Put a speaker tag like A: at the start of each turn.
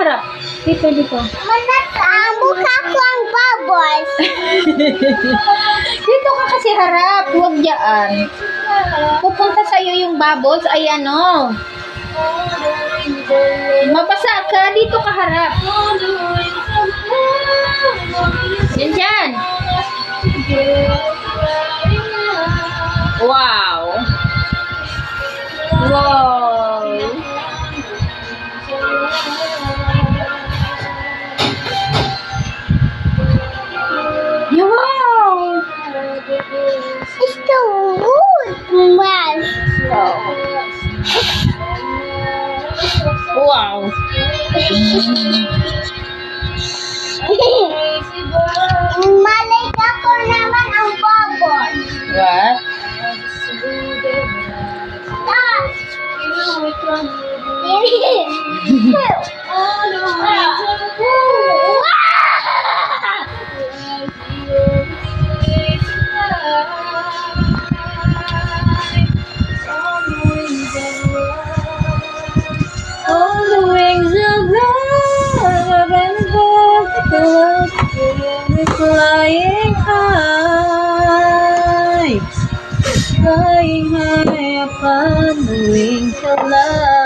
A: harap. Dito.
B: Mukha ko ang bubbles.
A: Dito ka kasi harap. Huwag dyan. Pupunta sa'yo yung bubbles. Ay ano. Mabasa ka. Dito ka harap. Yan dyan. Wow. Wow. Wow.
B: It's so good. Wow.
A: Wow.
B: Malik ako naman ang bubbles.
A: What? All the wings of love and flying high upon the wings of love.